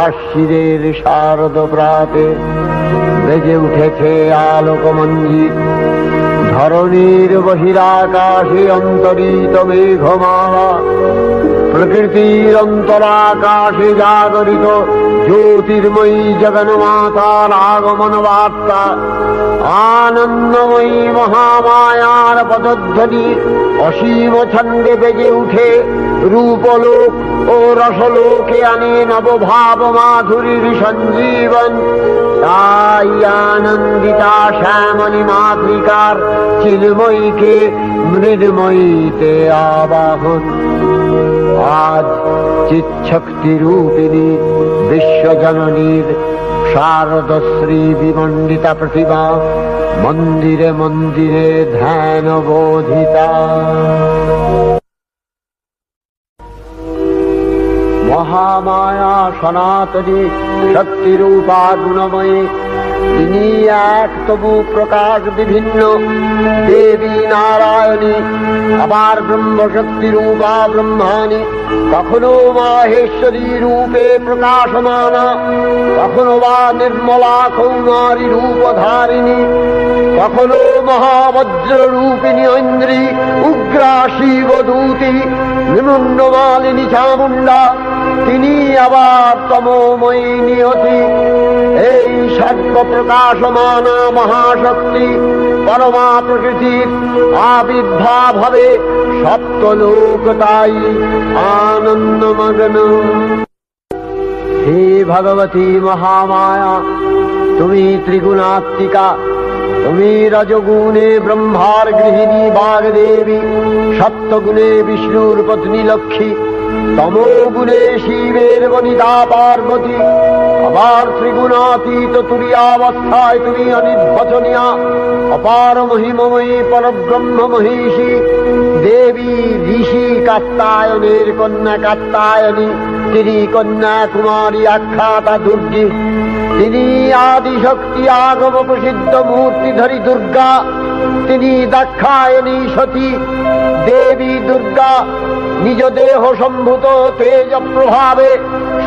আশ্বিরের শারদ প্রাতে বেজে উঠেছে আলোকমঞ্জিত, ধরণীর বহিরাকাশে অন্তরিত মেঘমালা, প্রকৃতির অন্তরাকাশে জাগরিত জ্যোতির্ময়ী জগন্মাতার আগমন বার্তা, আনন্দময়ী মহামায়ার পদধ্বনি অসীম ছন্দে বেজে উঠে রূপলোক ও রসলোকে আনে নবভাব মাধুরীর সঞ্জীবন। তাই আনন্দিতা শ্যামলী মাতৃকার চিন্ময়ীকে মৃন্ময়ীতে আবাহন। আজ চিৎশক্তি রূপিণী বিশ্বজননীর শারদশ্রী বিমণ্ডিতা প্রতিমা মন্দিরে মন্দিরে ধ্যান বোধিতা। মহামায়া সনাতনী শক্তিরূপা গুণময়ী, তিনি এক তবু প্রকাশ বিভিন্ন দেবী নারায়ণী, আবার ব্রহ্মশক্তি রূপা ব্রহ্মাণী, কখনো মাহেশ্বরী রূপে প্রকাশমানা, কখনো বা নির্মলা কৌমারী রূপধারিণী, কখনো মহাবজ্র রূপিণী ঐন্দ্রী, উগ্রা শিবদূতি, নিমুন্ডমালিনী চামুণ্ডা, তিনি আবার তমোময়ী নিয়তি। এই সর্ব প্রকাশমানা মহাশক্তি পরমা প্রকৃতির আবির্ভাব হবে সপ্তলোক তাই আনন্দমগ্ন। হে ভগবতী মহামায়া, তুমি ত্রিগুণাত্মিকা, তুমি রজগুণে ব্রহ্মার গৃহিণী বাগদেবী, সপ্তগুণে বিষ্ণুর পত্নী লক্ষ্মী, তমোগুণে শিবের বনিতা পার্বতী, আবার ত্রিগুণাতীত তুরীয়াবস্থায় তুমি অনির্বচনীয়া অপার মহিমময়ী পরব্রহ্ম মহিষী দেবী, ঋষি কাত্যায়নের কন্যা কাত্যায়নী, তিনি কন্যা কুমারী আখ্যাতা দুর্গী, তিনি আদিশক্তি আগম প্রসিদ্ধ মূর্তিধরী দুর্গা, তিনি দাক্ষায়ণী সতী দেবী দুর্গা, নিজ দেহ সম্ভূত তেজ প্রভাবে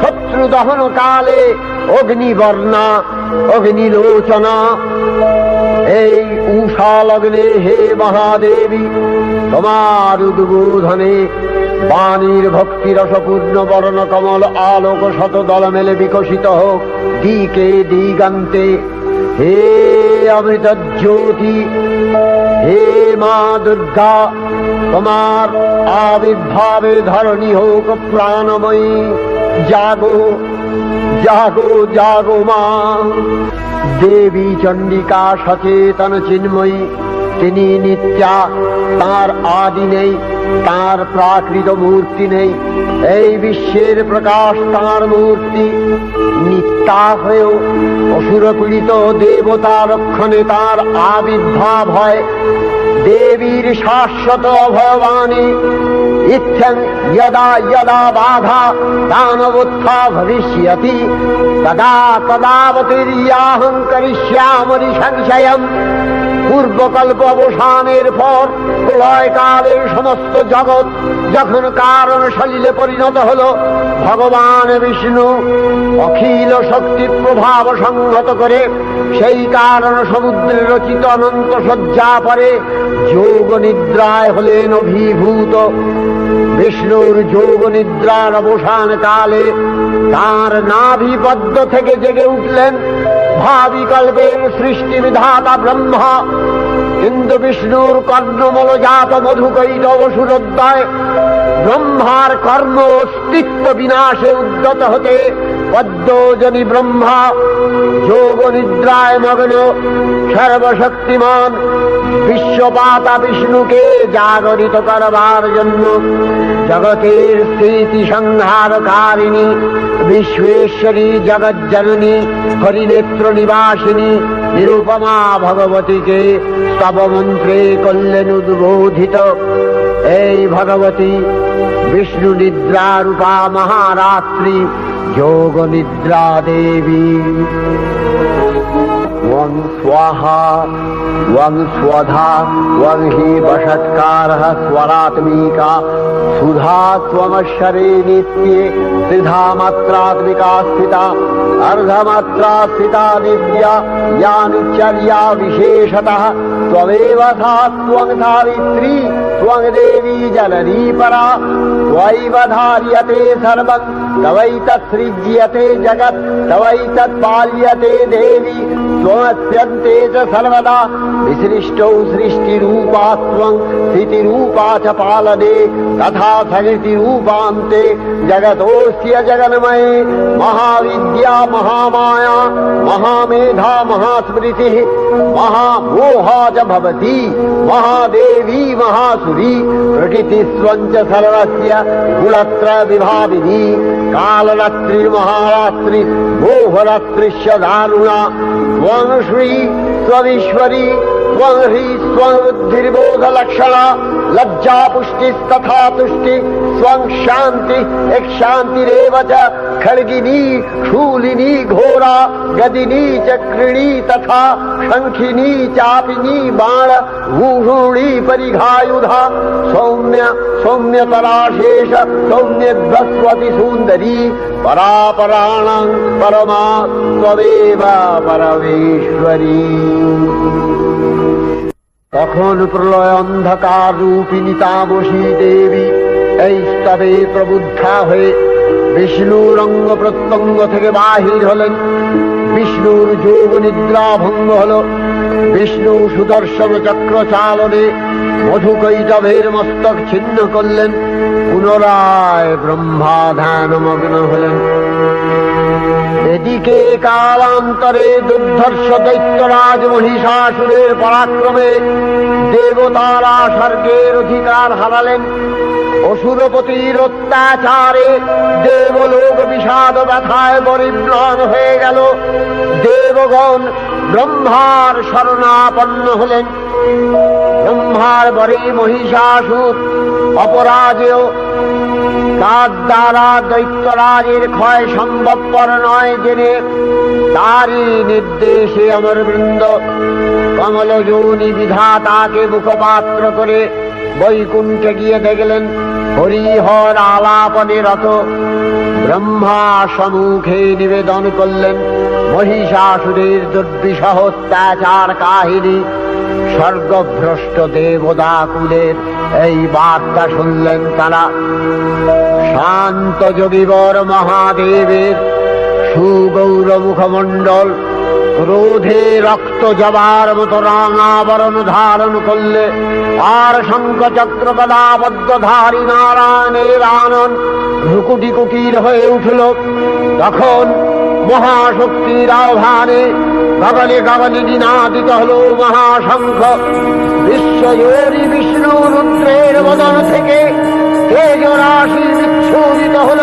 শত্রু দহন কালে অগ্নিবর্ণা অগ্নিলোচনা। এই উষা লগ্নে হে মহাদেবী, তোমার উদ্বোধনে বাণীর ভক্তি রসপূর্ণ বর্ণ কমল আলোক শত দল মেলে বিকশিত হোক দিকে দিগান্তে। হে অমৃত জ্যোতি, হে মা দুর্গা, তোমার আবির্ভাবে ধরণী হোক প্রাণময়ী। জাগো জাগো জাগো মা। দেবী চণ্ডিকা সচেতন চিন্ময়ী, তিনি নিত্যা, তার আদি নেই, তার প্রাকৃত মূর্তি নেই, এই বিশ্বের প্রকাশ তার মূর্তি। নিত্যা হয়েও অসুর পীড়িত দেবতা রক্ষণে তার আবির্ভাব হয়। দেবীর শাশ্বত ভবানী ইচ্ছং যদা যদা বাধা দানবোত্থা ভবিষ্যতি তদা তদাবতীর্যাহং করিষ্যামি সংশয়ম। পূর্বকল্প অবসানের পর প্রলয়কালের সমস্ত জগৎ যখন কারণ সলিলে পরিণত হল, ভগবান বিষ্ণু অখিল শক্তি প্রভাব সংহত করে সেই কারণ সমুদ্রে রচিত অনন্ত শয্যা পরে যোগ নিদ্রায় হলেন অভিভূত। বিষ্ণুর যোগ নিদ্রার অবসান কালে তার নাভিপদ্ম থেকে জেগে উঠলেন ভাবিকল্পের সৃষ্টি বিধাতা ব্রহ্মা। কিন্তু বিষ্ণুর কর্ণমলজাত মধুকৈটব সুরোদ্দয় ব্রহ্মার কর্ম অস্তিত্ব বিনাশে উদ্যত হতে পদ্মজনী ব্রহ্মা যোগ নিদ্রায় মগ্ন সর্বশক্তিমান বিশ্বপাতা বিষ্ণুকে জাগরিত করবার জন্য জগতের স্থিতি সংহারকারিণী বিশ্বেশ্বরী জগজ্জননী হরিনেত্র নিবাসিনী নিরুপমা ভগবতীকে স্তব মন্ত্রে করলেন উদ্বোধিত। এই ভগবতী বিষ্ণু নিদ্রা রূপা মহারাত্রি যোগ নিদ্রা দেবী। त्वं स्वाहा त्वं स्वधा त्वं हि वषट्कारः स्वरात्मिका सुधा त्वमक्षरे नित्ये त्रिधा मात्रात्मिका स्थिता अर्धमात्रा स्थिता दिव्या यानुचर्या विशेषतः त्वमेव सा त्वं धारित्री त्वं देवी जननी परा त्वैव धार्यते सर्वं तवैतत्सृज्यते जगत् तवैतत्पाल्यते देवी त्वमस्यन्ते च सर्वदा विसृष्टौ सृष्टिरूपा त्वं स्थितिरूपा च पालने तथा सकृतिरूपान्ते जगतोऽस्य जगन्मये महाविद्या महामाया महामेधा महास्मृतिः महामोहा च भवति महादेवी महासुरी प्रकृतिस्त्वं च सर्वस्य गुणत्रय विभाविनी कालरात्रिर्महारात्रि मोहरात्रिश्च दारुणा त्वं श्री त्वमीश्वरी त्वं ह्री त्वं बुद्धिर्बोधलक्षणा लज्जा पुष्टिस्तथा तुष्टि त्वं शान्ति एक शान्तिरेव च खड्गिनी शूलिनी घोरा गदिनी चक्रिणी तथा शंखिनी चापिनी बाण भूषुणी परिघायुधा सौम्य सौम्यतराशेष सौम्यध्वस्वति सुन्दरी परापराणां परमा त्वमेव परमेश्वरी। তখন প্রলয় অন্ধকার রূপিণী তামসী দেবী এই স্তবে প্রবুদ্ধা হয়ে বিষ্ণুর অঙ্গ প্রত্যঙ্গ থেকে বাহির হলেন। বিষ্ণুর যোগ নিদ্রা ভঙ্গ হল। বিষ্ণু সুদর্শন চক্র চালনে মধুকৈটভের মস্তক ছিন্ন করলেন। পুনরায় ব্রহ্মা ধ্যানমগ্ন হলেন। এদিকে কালান্তরে দুর্ধর্ষ দৈত্যরাজ মহিষাসুরের পরাক্রমে দেবতারা স্বর্গের অধিকার হারালেন। অসুরপতির অত্যাচারে দেবলোক বিষাদ ব্যথায় পরিম্লান হয়ে গেল। দেবগণ ব্রহ্মার শরণাপন্ন হলেন। ব্রহ্মার বরে মহিষাসুর অপরাজেয় তার দ্বারা দৈত্যরাজের ক্ষয় সম্ভবপর নয় জেনে তারই নির্দেশে অমরবৃন্দ কমলযোনি বিধাতাকে মুখপাত্র করে বৈকুণ্ঠে গিয়ে দেখলেন হরিহর আলাপনে রত। ব্রহ্মা সম্মুখে নিবেদন করলেন মহিষাসুরের দুর্বিষহ অত্যাচার কাহিনী। স্বর্গভ্রষ্ট দেবদাকুলের এই বার্তা শুনলেন তারা। শান্ত যোগীবর মহাদেবের সুগৌর মুখমণ্ডল ক্রোধে রক্ত জবার মতো রাঙাবরণ ধারণ করলে আর শঙ্খ চক্র গদাবদ্ধধারী নারায়ণের আনন ভ্রুকুটি কুটির হয়ে উঠল। তখন মহাশক্তির আহ্বানে গগনে গগনে নিনাদিত হল মহাশঙ্খ। বিশ্বজোরি বিষ্ণু রুদ্রের বদন থেকে তেজরাশি বিচ্ছুরিত হল।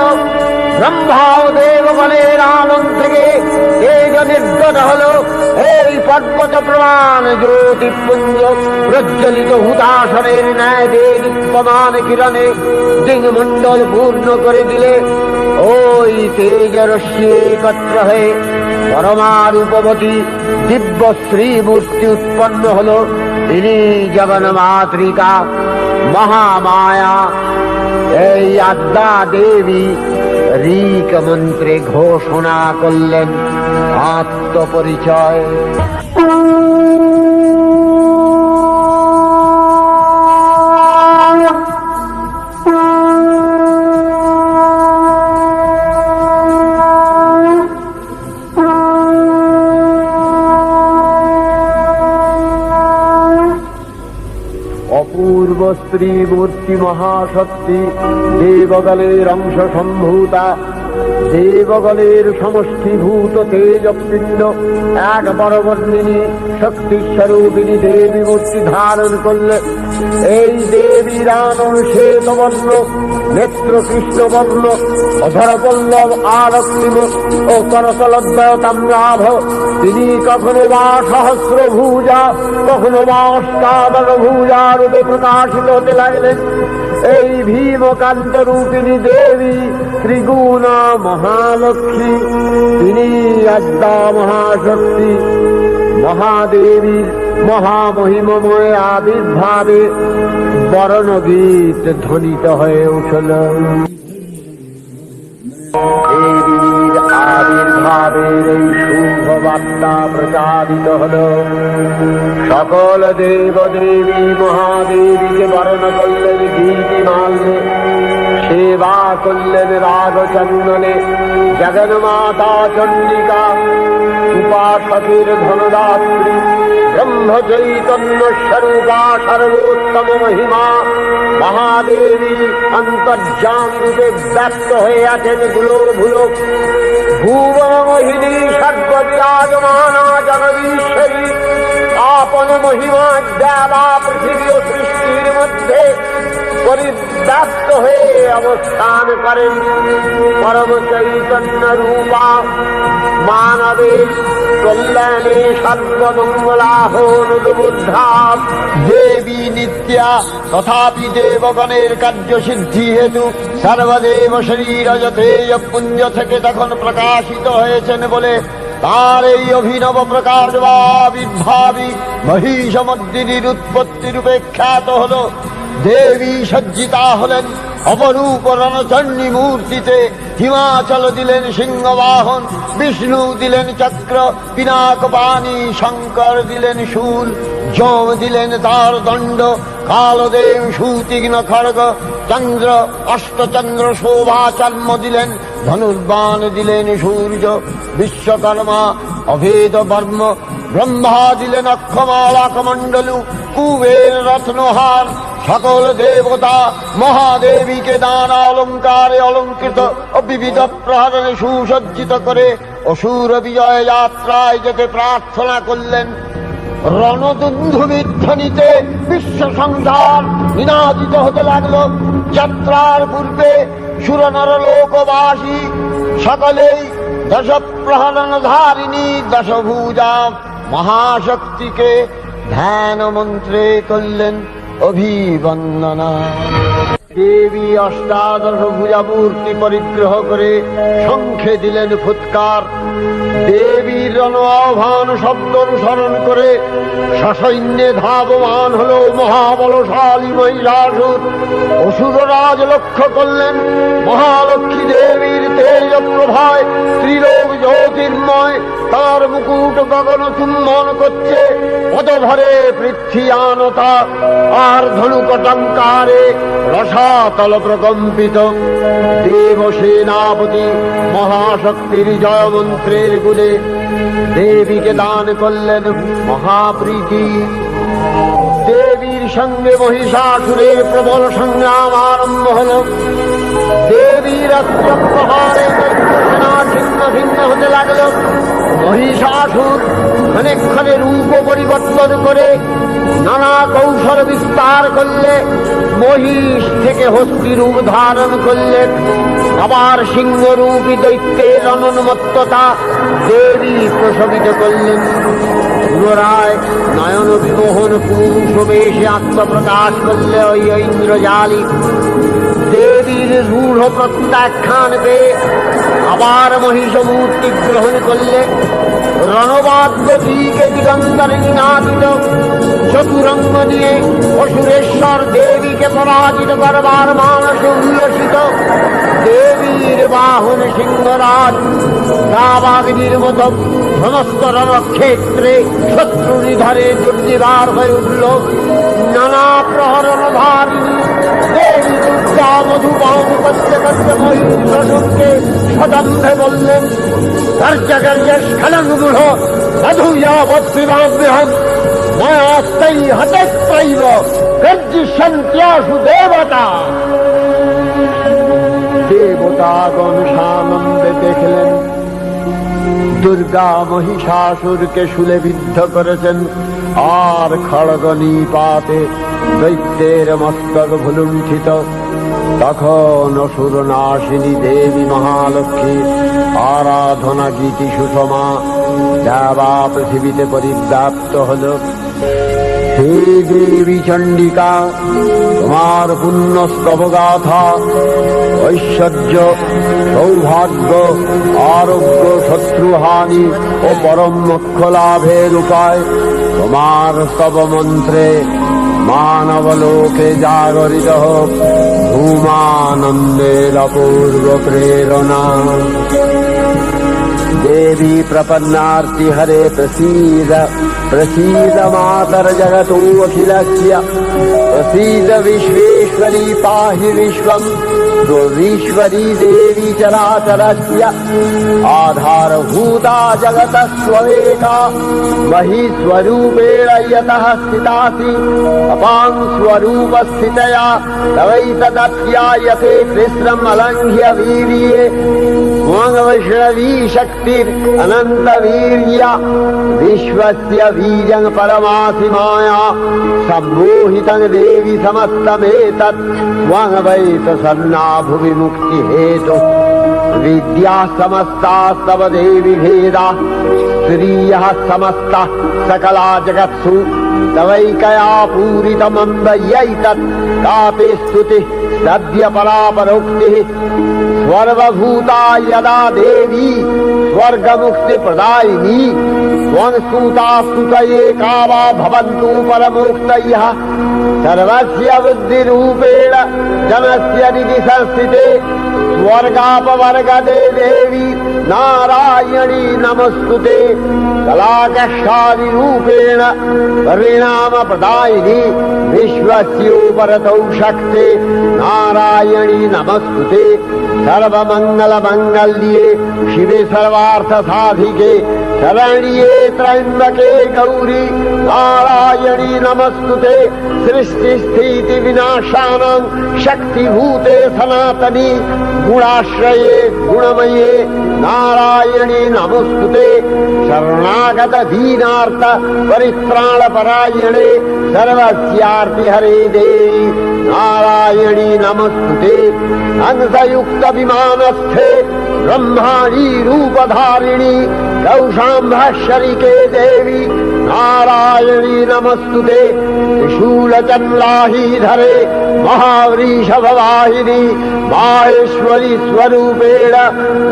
ব্রহ্মা ও দেবগণের আনন থেকে তেজ নির্গত হল। এই পর্বত প্রমাণ জ্যোতিপুঞ্জ প্রজ্বলিত হুতাসনের ন্যায় দীপ্যমান কিরণে দিগমণ্ডল পূর্ণ করে দিলে ওই তেজরশ্মি একত্র হয়ে পরমারূপবতী দিব্য শ্রী মূর্তি উৎপন্ন হল। তিনি জগন্মাতৃকা মহামায়া। এই আদ্যা দেবী ঋক মন্ত্রে ঘোষণা করলেন আত্মপরিচয়। অপূর্ব স্ত্রী মূর্তি মহাশক্তি দেবগণের অংশ সম্ভূতা। দেবগণের সমষ্টিভূত তেজপিণ্ড এক বরবর্ণিনী শক্তিস্বরূপিণী দেবী মূর্তি ধারণ করলে এই দেবীর আনন শ্বেতবর্ণ, নেত্র কৃষ্ণবর্ণ, অধরপল্লব আরক্তিম ও করতলদ্বয় তাম্রাভ। তিনি কখনো বা সহস্র ভুজা কখনো বা অষ্টাদশ ভুজা রূপে প্রকাশিত হতে লাগলেন। এই ভীমকান্ত রূপিণী দেবী ত্রিগুণা মহালক্ষ্মী। তিনি আদ্যা মহাশক্তি মহাদেবীর মহামহিমময় আবির্ভাবে বরণগীত ধ্বনিত হয়ে উঠল। দেবীর আবির্ভাবের এই শুভ বার্তা প্রচারিত হল। সকল দেব দেবী মহাদেবীকে বরণ করলেন গীতিমাল্যে, সেবা করলেন রাগচন্দনে। জগন্মাতা চণ্ডিকা উপাসকের ধনদাত্রী ব্রহ্ম চৈতন্য স্বরূপা সর্বোত্তম মহিমা মহাদেবী অন্তর্যামী রূপে ব্যক্ত হয়ে আছেন ভুলোক। ভুবন মোহিনী সর্ববিরাজমানা জগদীশ্বরী আপন মহিমা দেবা পৃথিবী ও সৃষ্টির মধ্যে পরিব্যাপ্ত হয়ে অবস্থান করেন। পরম চৈতন্য রূপা মানবের কল্যাণে সর্বমঙ্গলাহনুদ্ধাম দেবী নিত্যা। তথাপি দেবগণের কার্যসিদ্ধি হেতু সর্বদেব শরীরজতেয় পুঞ্জ থেকে তখন প্রকাশিত হয়েছেন বলে তার এই অভিনব প্রকাশ বা আবির্ভাবী মহিষমর্দিনীর উৎপত্তি রূপে খ্যাত হল। দেবী সজ্জিতা হলেন অপরূপ রণচণ্ডী মূর্তিতে। হিমাচল দিলেন সিংহবাহন, বিষ্ণু দিলেন চক্র পিনাক পানি, শঙ্কর দিলেন শূল, যম দিলেন তার দণ্ড, কালদেব সুতীক্ষ্ণ খড়গ, চন্দ্র অষ্টচন্দ্র শোভা চর্ম দিলেন, ধনুর্বাণ দিলেন সূর্য, বিশ্বকর্মা অভেদ বর্ম, ব্রহ্মা দিলেন অক্ষমালা কমণ্ডলু, কুবের রত্নহার। সকল দেবতা মহাদেবীকে দান অলঙ্কারে অলঙ্কৃত ও বিবিধ প্রহরণে সুসজ্জিত করে অসুর বিজয় যাত্রায় যেতে প্রার্থনা করলেন। রণদুন্ধুবির ধ্বনিতে বিশ্ব সংসার নিনাদিত হতে লাগল। যাত্রার পূর্বে সুরনর লোকবাসী সকলেই দশ প্রহরণ ধারিণী দশভুজা মহাশক্তিকে ধ্যান মন্ত্রে করলেন অভিবন্দনা। দেবী অষ্টাদশ ভুজা মূর্তি পরিগ্রহ করে শঙ্খে দিলেন ফুৎকার। দেবীর রণ আহ্বান শব্দ অনুসরণ করে সসৈন্যে ধাবমান হল মহাবলশালী মহিষাসুর। অসুররাজ লক্ষ্য করলেন মহালক্ষ্মী দেবীর তেজ প্রভায় ত্রিলোক জ্যোতির্ময়, তার মুকুট গগন চুম্বন করছে। পদভরে পৃথ্বীয়ানতা আর ধনুকটঙ্কারে রসাতল প্রকম্পিত। দেব সেনাপতি মহাশক্তির জয়মন্ত্রের গুণে দেবীকে দান করলেন মহাপ্রীতি। দেবীর সঙ্গে মহিষাসুরের প্রবল সংগ্রাম আরম্ভ হল। দেবীর অস্ত্রপ্রহারে সেনা ছিন্ন ভিন্ন হতে লাগল। মহিষাসুর ক্ষণে রূপ পরিবর্তন করে নানা কৌশল বিস্তার করলে মহিষ থেকে হস্তি রূপ ধারণ করলেন। আবার সিংহরূপী দৈত্যের অনুন্মত্ততা দেবী প্রশমিত করলেন। পুনরায় নয়ন বিমোহন পুরুষ বেশে আত্মপ্রকাশ করলে ওই ইন্দ্রজালী। দেবীর রূঢ় প্রত্যাখ্যান পেয়ে আবার মহিষ মূর্তি গ্রহণ করলে। রণবাদ্যটিকে দিগন্তরে নিনাদিত চতুরঙ্গ নিয়ে অসুরেশ্বর দেবীকে পরাজিত করবার মানসে উল্লসিত। দেবীর বাহন সিংহরাজ দাবাগ্নির মতো সমস্ত রণক্ষেত্রে শত্রু নিধরে দুর্নিবার হয়ে উঠল। নানা প্রহরণ ধারিণী দেবী দুর্গা মধুপান করতে করতে মহিষকে সদম্ভে বললেন, স্খলনমূঢ় মধুয়াবদ্বিবাভ্যহম মায়াস্তাই হতস্ত্রৈব গর্জিষ্যন্ত্যাসু দেবতা। দেবতাগণ সানন্দে দেখলেন দুর্গা মহিষাসুরকে শূলে বিদ্ধ করেছেন, আর খড়গ নিপাতে দৈত্যের মস্তক ভুলুণ্ঠিত। তখন অসুর নাশিনী দেবী মহালক্ষ্মী আরাধনা গীতি সুষমা দেবা পৃথিবীতে পরিব্যাপ্ত হল। হে দেবী চণ্ডিকা, তোমার পুণ্যস্তব গাথা ঐশ্বর্য, সৌভাগ্য, আরোগ্য, শত্রুহানি ও পরম মোক্ষ লাভের উপায় তোমার স্তব মন্ত্রে মানবলোকে জাগরিত হোক ধূমানন্দের অপূর্ব প্রেরণা। देवी प्रपन्नार्ति हरे प्रसीद प्रसीद मातर जगतोऽखिलस्य प्रसीद विश्वेश्वरी पाहि विश्वम् दुर्वीश्वरी देवी चराचरस्य आधारभूता जगतस्त्वमेका महीस्वरूपेण यतः स्थितासि अपां स्वरूपस्थितया तवैतदप्यायते कृष्णम् अलङ्घ्य वीर्ये वैष्णवी शक्तिरनन्तवीर्य विश्वस्य बीजं परमासि माया सम्मोहितं देवी समस्तमेतत् त्वं वै प्रसन्ना भुवि मुक्तिहेतु विद्या समस्तास्तव देवी भेदा श्रियः समस्ता सकला जगत्सु तवैकया पूरितमम्बयैतत् कापि स्तुतिः सद्य परापरोक्तिः सर्वभूता यदा देवी स्वर्गमुक्ति प्रदायिनी त्वं स्तुता स्तुतये का वा भवन्तु परमोक्तयः सर्वस्य बुद्धिरूपेण जनस्य निधि संस्थिते स्वर्गापवर्गदे देवी नारायणी नमस्तुते कलाकष्टादिरूपेण परिणाम प्रदायिनी विश्वस्योपरतौ शक्ते नारायणी नमस्तुते सर्वमंगल मंगल्ये शिवे सर्वार्थ साधिके शरण्ये त्र्यंबके गौरी नारायणी नमस्तुते सृष्टि स्थिति विनाशानां शक्तिभूते सनातनी गुणाश्रये गुणमये नारायणी नमस्तुते शरणागत दीनार्थ परित्राण परायणे सर्वस्यार्ति हरे देवी नारायणी नमस्तुते हंसयुक्त विमानस्थे ब्रह्माणी रूपधारिणी कौशाम्भशरिके देवी नारायणी नमस्तुते त्रिशूलचन्द्राहीधरे महावृषभवाहिनी माहेश्वरी स्वरूपेण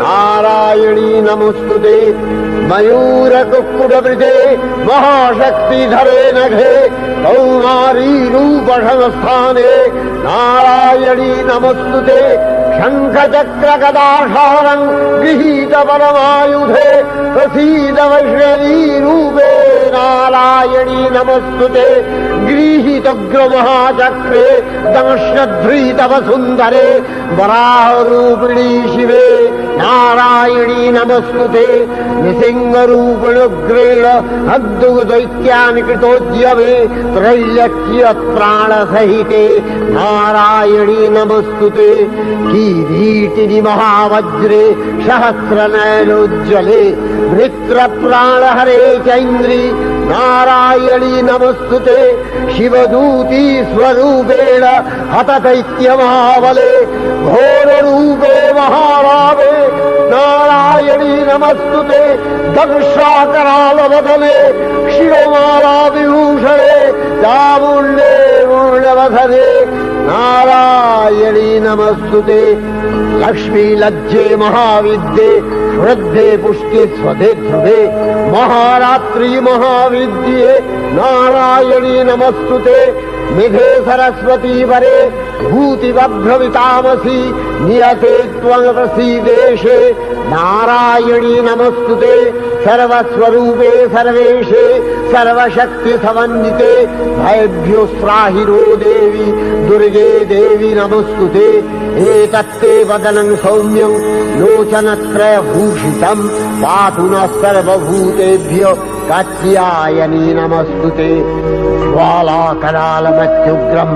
नारायणी नमस्तुते मयूरकुक्कुटवृते महाशक्तिधरे नघे कौमारी रूपसंस्थाने नारायणी नमस्तुते शङ्खचक्रगदाधारं गृहीत परमायुधे प्रसीद वैष्णवी रूपे नारायणी नमस्तुते गृहीतोग्रमहाचक्रे दंशध्रीतव सुन्दरे वराहरूपिणी शिवे नारायणी नमस्तुते निसिंहरूपिणुग्रेण अद्भुतदैत्यानि कृतोद्यमे त्रैलक्ष्य प्राणसहिते नारायणी नमस्तुते किरीटिनि महावज्रे सहस्रनयनोज्ज्वले वृत्रप्राणहरे चैन्द्री नारायणी नमस्तुते शिवदूती स्वरूपेण हतदैत्यमहाबले घोररूपे महारावे नारायणी नमस्तुते दंशाकरालवदने शिरोमाला विभूषणे चामुण्डे मूर्णवधने नारायणी नमस्तुते लक्ष्मी लज्जे महाविद्ये श्रद्धे पुष्टे स्वधे ध्रुवे महारात्रि महाविद्ये नारायणी नमस्तुते मेघे सरस्वती वरे भूतिवभ्रमितामसि नियते त्वं प्रसीदेशे नारायणी नमस्तुते सर्वस्वरूपे सर्वेशे सर्वशक्ति समन्विते भयभ्यो त्राहिरो देवी दुर्गे देवी नमस्तुते एतत्ते वदनं सौम्यं लोचनत्रयभूषितं पातु नः सर्वभूतेभ्यो कात्यायनी नमस्तुते ज्वालाकरालमत्युग्रं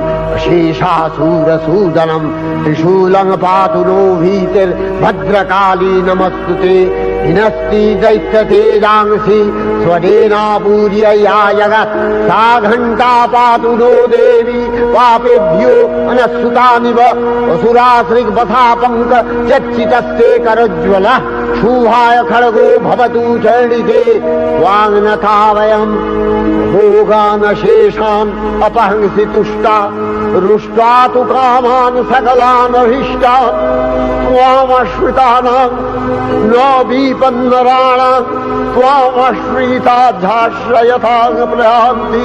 शेषासूरसूदनं त्रिशूलं पातु नो भीतिर्भद्रकाली नमस्तुते हिनस्ति दैत्यतेजांसि स्वदेनापूर्य या जगत् सा घण्टा पातु नो देवी पापेभ्यो अनस्सुतानिव असुराश्रिग्वथापङ्क चच्चितस्ते करोज्ज्वलः शुभाय खड्गो भवतु चण्डिते त्वाङ्नथा वयम् भोगानशेषान् अपहंसि तुष्टा रुष्टा तु कामान् सकलान् अभीष्टान् त्वामश्रितानां न विपन्नराणां त्वामश्रिताध्याश्रयतां प्रयान्ति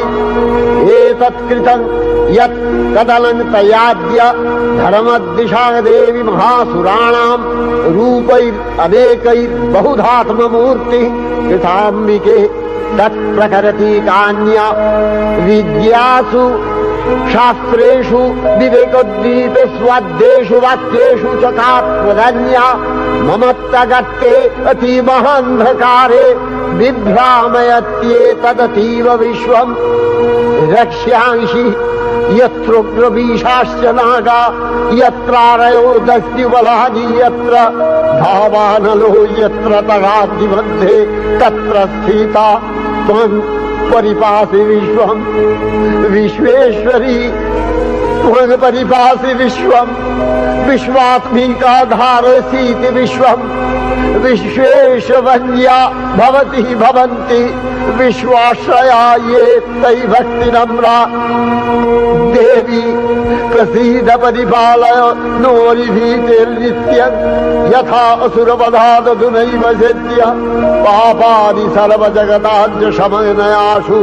एतत्कृतं यत् कदलं तयाद्य धर्मदिशा देवी महासुराणां रूपैरनेकैर्बहुधात्ममूर्तिः कृताम्बिके तत्प्रकरति कान्या विद्यासु शास्त्रेषु विवेकोद्दीप स्वाद्येषु वाक्येषु च का प्रधन्या ममत्तगत्ते अतिमहान्धकारे विभ्रामयत्येतदतीव विश्वम् रक्ष्यांसि यत्रोग्रवीशाश्च नागा यत्रारयो दस्युबलानि यत्र धावानलो यत्र तगाग्निमध्ये तत्र स्थिता त्वं परिपासि विश्वम् विश्वेश्वरी त्वं परिपासि विश्वम् विश्वात्मिका धारसीति विश्वम् विश्वेशवन्या भवति भवन्ति विश्वाश्रया ये तै भक्तिनम्रा देवी प्रसीद परिपालय नोरिभीतिर्नित्यं यथा असुरवधादधुनैव सत्य पापानि सर्वजगताञ्च शमनयासु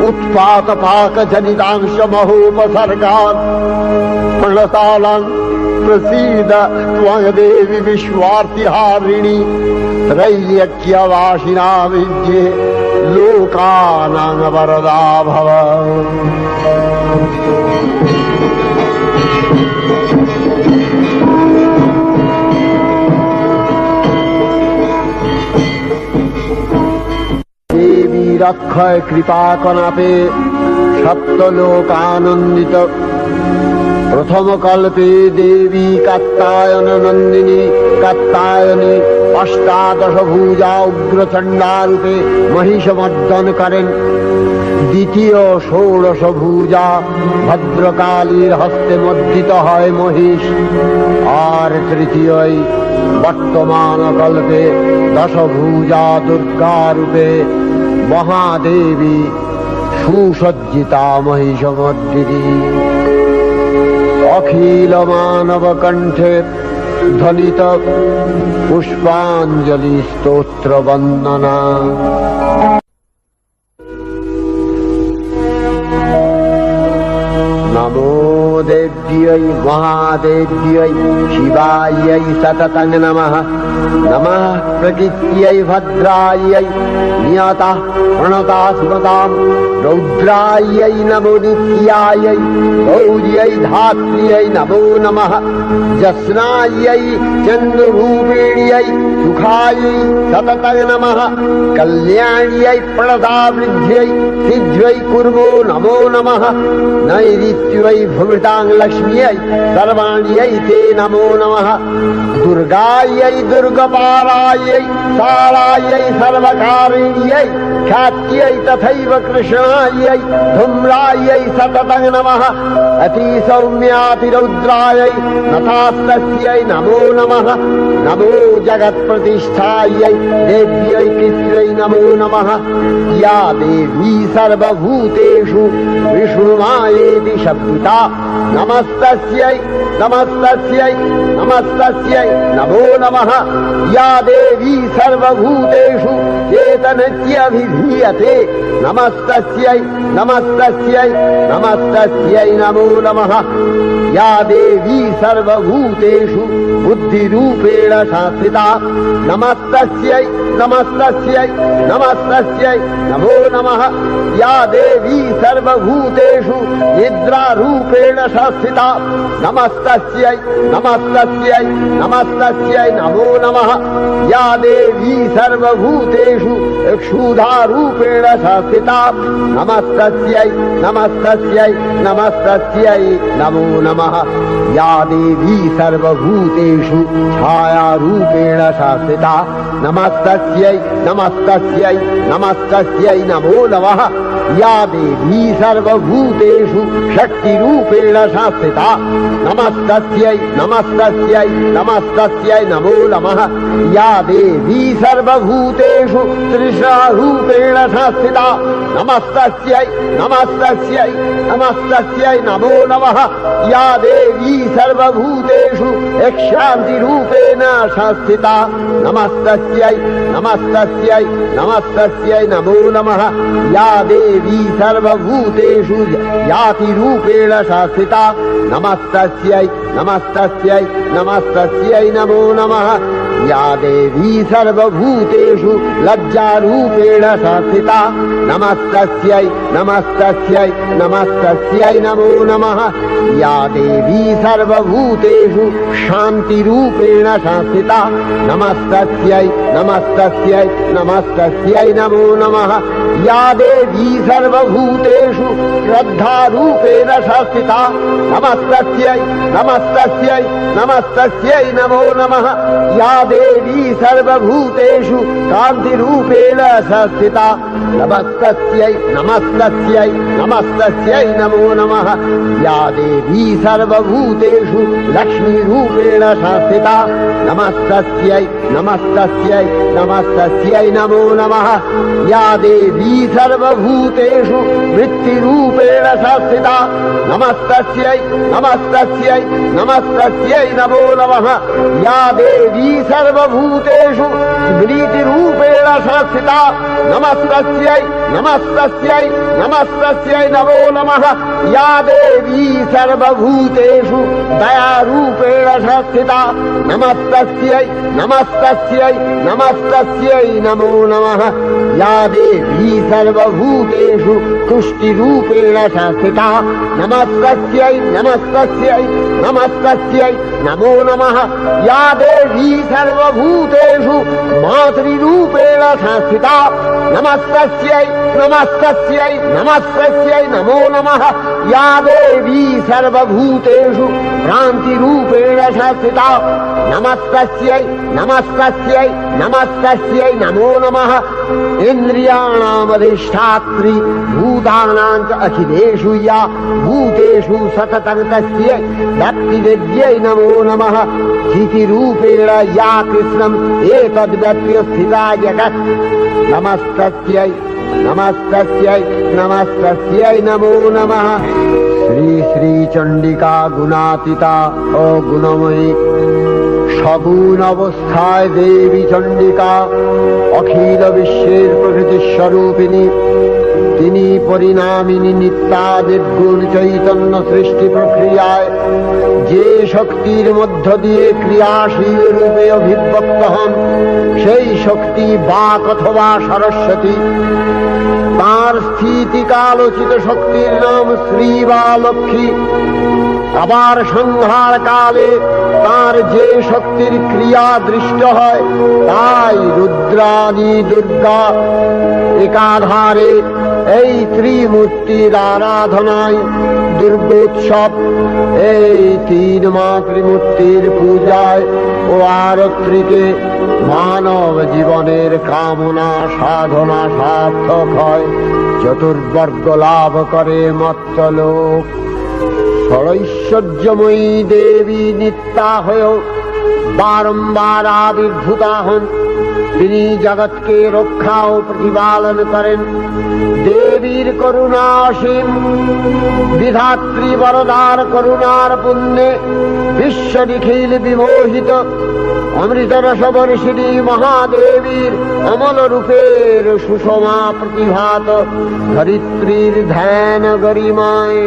उत्पातपाकजनितांश महोपसर्गान् प्रणतालां प्रसीद त्वं देवी विश्वार्तिहारिणी त्रैलोक्यवासिना विद्ये लोकानां वरदा भव। देवी रक्षय कृपा कनापे सप्तलोकानंदित प्रथम कल्पे देवी कात्यायन नंदिनी कात्यायनी अष्टादश भुजा उग्रचंडा रूपे महिषमर्दन करें द्वितीय षोडश भुजा भद्रकालीर हस्ते मर्दित है महिष और तृतीय वर्तमान कल्पे दश भुजा दुर्गा रूपे महादेवी सुसज्जिता महिषमर्दिनी अखिल मानव कंठे ध्वनित पुष्पांजलि स्तोत्र वंदना। नमो देव्यै महादेव्यै शिवायै सततं नमः। नमः प्रकृत्यै भद्रायै नियता प्रणता स्मतां रौद्रायै नमो नित्यायै गौर्यै धात्र्यै नमो नमः। जस्नायै चन्द्ररूपिण्यै सुखायै सततं नमः। कल्याण्यै प्रणतावृद्ध्यै सिद्ध्यै कुर्वो नमो नमः। नैऋत्यै भृतां लक्ष्म्यै सर्वाण्यै ते नमो नमः। दुर्गायै दुर्गपालायै सारायै सर्वकारिण्यै ख्यात्यै तथैव कृष्णायै धूम्रायै सततं नमः। अतिसौम्यातिरौद्रायै नतास्तस्यै नमो नमः। नमो जगत्प्रतिष्ठायै देव्यै कृत्यै नमो नमः। या देवी सर्वभूतेषु विष्णुमायेति शब्दिता नमस्तस्यै नमस्तस्यै नमस्तस्यै नमो नमः। या देवी सर्वभूतेषु चेतनत्यभिधीयते नमस्तस्यै नमस्तस्यै नमस्तस्यै नमो नमः। या देवी सर्वभूतेषु बुद्धिरूपेण संस्थिता नमस्तस्यै नमस्तस्यै नमस्तस्यै नमो नमः। या देवी सर्वभूतेषु निद्रारूपेण संस्थिता नमस्तस्यै नमस्तस्यै नमस्तस्यै नमो नमः। या देवी सर्वभूतेषु क्षुधारूपेण संस्थिता नमस्तस्यै नमस्तस्यै नमस्तस्यै नमो नमः। या देवी सर्वभूतेषु छायारूपेण संस्थिता नमस्तस्यै नमस्तस्यै नमस्तस्यै नमो नमः। या देवी सर्वभूतेषु शक्तिरूपेण रूपेण संस्थिता नमस्तस्यै नमस्तस्यै नमस्तस्यै नमो नमः या देवी सर्वभूतेषु त्रिशूरूपेण संस्थिता नमस्तस्यै नमस्तस्यै नमस्तस्यै नमो नमः या देवी सर्वभूतेषु शान्तिरूपेण संस्थिता नमस्तस्यै नमस्तस्यै नमस्तस्यै नमो नमः या देवी सर्वभूतेषु यातिरूपेण संस्थिता नमस्तस्यै नमस्तस्यै नमस्तस्यै नमो नमः या देवी सर्वभूतेषु लज्जारूपेण संस्थिता नमस्तस्यै नमस्तस्यै नमस्तस्यै नमो नमः या देवी सर्वभूतेषु शान्तिरूपेण संस्थिता नमस्तस्यै नमस्तस्यै नमस्तस्यै नमो नमः या देवी सर्वभूतेषु श्रद्धारूपेण संस्थिता नमस्तस्यै नमस्तस्यै नमस्तस्यै नमो नमः या देवी सर्वभूतेषु कान्तिरूपेण संस्थिता नमस्तस्यै नमस्तस्यै नमस्तस्यै नमो नमः या देवी सर्वभूतेषु लक्ष्मीरूपेण संस्थिता नमस्तस्यै नमस्तस्यै नमस्तस्यै नमो नमः या देवी सर्वभूतेषु वृत्तिरूपेण संस्थिता नमस्तस्यै नमस्तस्यै नमस्तस्यै नमो नमः या देवी सर्वभूतेषु स्मृतिरूपेण संस्थिता नमस्तस्यै नमस्तस्यै नमस्तस्यै नमो नमः या देवी सर्वभूतेषु दयारूपेण संस्थिता नमस्तस्यै नमस्तस्यै नमस्तस्यै नमो नमः या देवी सर्वभूतेषु तुष्टिरूपेण संस्थिता नमस्तस्यै नमस्तस्यै नमस्तस्यै नमो नमः या देवी सर्वभूतेषु मातृरूपेण संस्थिता नमस्तस्यै नमस्तस्यै नमस्तस्यै नमो नमः या देवी सर्वभूतेषु भ्रान्तिरूपेण संस्थिता नमस्तस्यै नमस्तस्यै नमस्तस्यै नमो नमः इन्द्रियाणामधिष्ठात्री भूतानां च अखिलेषु या भूतेषु सततं तस्यै भक्तिविद्यै नमो नमः चितिरूपेण या कृष्णम् एतद्व्यप्य स्थिता जगत् नमस्तस्यै नमस्तस्यै नमस्तस्यै नमो नमः श्री श्री चंडिका गुणातीता ओ गुणमयी सगुण अवस्थाय देवी चंडिका अखिल विश्वेर प्रकृति स्वरूपिणी তিনি পরিণামিনী নিত্যা নির্গুণ চৈতন্য সৃষ্টি প্রক্রিয়ায় যে শক্তির মধ্য দিয়ে ক্রিয়াশীল রূপে অভিব্যক্ত হন সেই শক্তি বাক অথবা সরস্বতী তার স্থিতিকালোচিত শক্তির নাম শ্রী বা লক্ষ্মী আবার সংহার কালে তার যে শক্তির ক্রিয়া দৃষ্ট হয় তাই রুদ্রাণী দুর্গা একাধারে এই ত্রিমূর্তির আরাধনায় দুর্গোৎসব এই তিন মাতৃমূর্তির পূজায় ও আরত্রিকে মানব জীবনের কামনা সাধনা সার্থক হয় চতুর্বর্গ লাভ করে মর্ত্যলোক ষড়ৈশ্বর্যময়ী দেবী নিত্যা হয়েও বারম্বার আবির্ভূতা হন তিনি জগৎকে রক্ষা ও প্রতিপালন করেন দেবীর করুণা অসীম বিধাত্রী বরদার করুণার পুণ্যে বিশ্ব নিখিল বিমোহিত অমৃত রসবর্ষিণী মহাদেবীর অমল রূপের সুষমা প্রতিভাত ধরিত্রীর ধ্যান গরিমায়